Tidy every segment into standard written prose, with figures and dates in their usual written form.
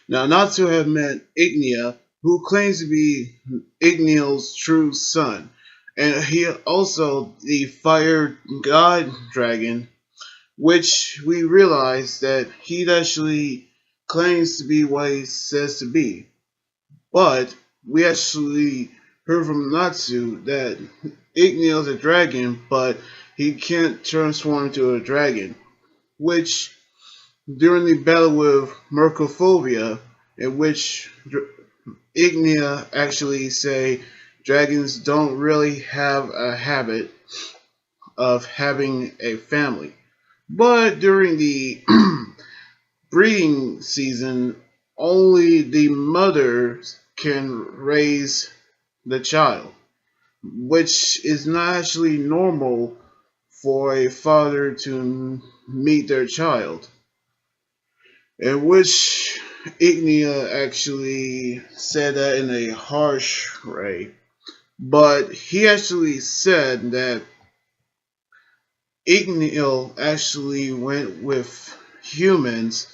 Now, Natsu had met Ignia, who claims to be Ignia's true son, and he also the fire god dragon, which we realize that he actually claims to be what he says to be. But we actually heard from Natsu that Ignia's a dragon, but he can't transform into a dragon, which during the battle with Mercophobia, in which Ignia actually say dragons don't really have a habit of having a family. But during the breeding season, only the mother can raise the child, which is not actually normal for a father to meet their child. In which Ignia actually said that in a harsh way, but he actually said that Ignia actually went with humans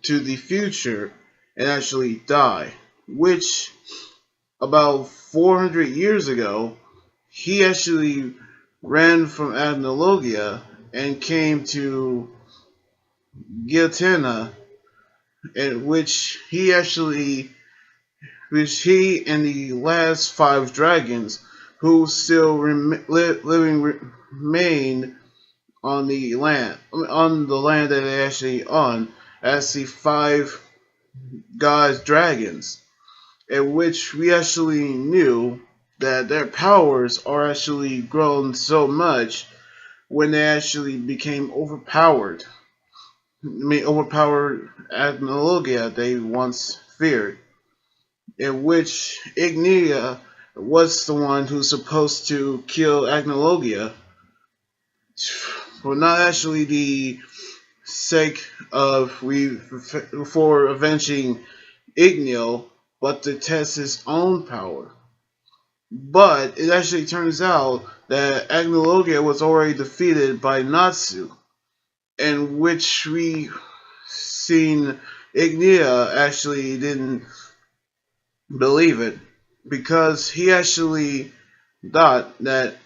to the future and actually die, which about 400 years ago, he actually ran from Agnologia and came to Giltana, in which he and the last five dragons who still remain on the land that they actually on, as the five gods dragons, in which we actually knew that their powers are actually grown so much when they actually became overpowered. I mean, overpowered Agnologia they once feared, in which Ignia was the one who's supposed to kill Agnologia for not actually the sake of for avenging Ignio, but to test his own power. But it actually turns out that Agnologia was already defeated by Natsu, in which we seen Ignia actually didn't believe it, because he actually thought that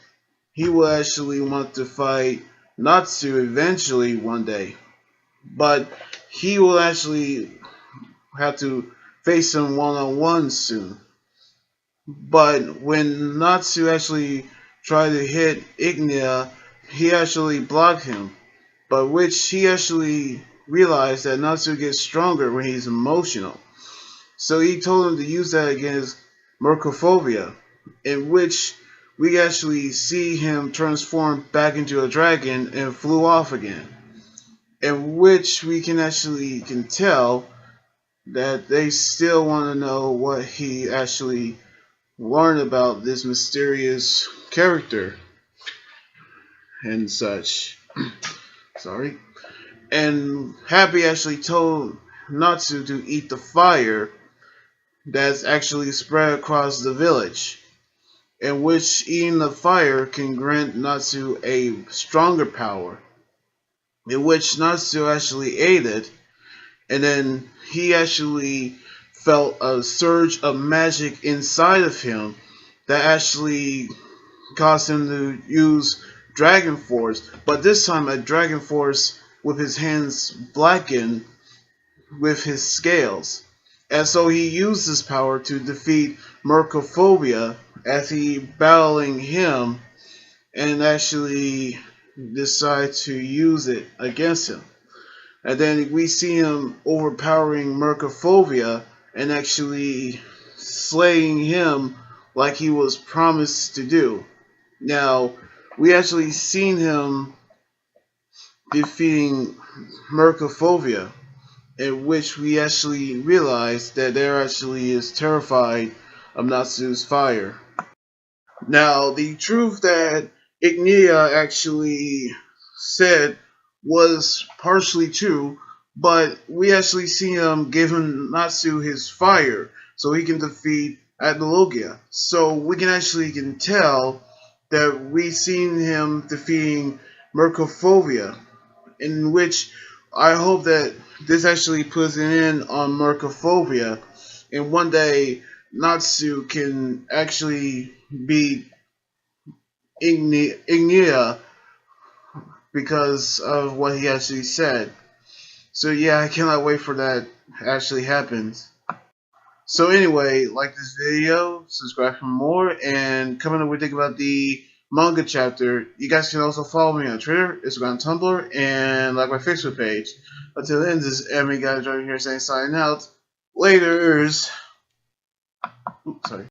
he would actually want to fight Natsu eventually one day, but he will actually have to face him one on one soon. But when Natsu actually tried to hit Ignia, he actually blocked him, but which he actually realized that Natsu gets stronger when he's emotional. So he told him to use that against Mercophobia, in which we actually see him transform back into a dragon and flew off again. In which we can tell that they still want to know what he actually learned about this mysterious character and such. Sorry. And Happy actually told Natsu to eat the fire that's actually spread across the village, in which eating the fire can grant Natsu a stronger power, in which Natsu actually ate it, and then he actually felt a surge of magic inside of him that actually caused him to use Dragon Force, but this time a Dragon Force with his hands blackened with his scales. And so he used this power to defeat Mercophobia as he battling him and actually decide to use it against him. And then we see him overpowering Mercophobia and actually slaying him like he was promised to do. Now, we actually seen him defeating Mercophobia, in which we actually realize that there actually is terrified of Natsu's fire. Now, the truth that Ignia actually said was partially true, but we actually see him giving Natsu his fire so he can defeat Adologia. So we can tell that we seen him defeating Mercophobia, in which I hope that this actually puts an end on mercophobia, and one day Natsu can actually beat ignia because of what he actually said. So yeah, I cannot wait for that actually happens. So anyway, like this video, subscribe for more, and comment on what you think about the manga chapter. You guys can also follow me on Twitter, Instagram, Tumblr, and like my Facebook page. Until then, this is Emmy guy right here saying signing out. Laters. Oops, sorry.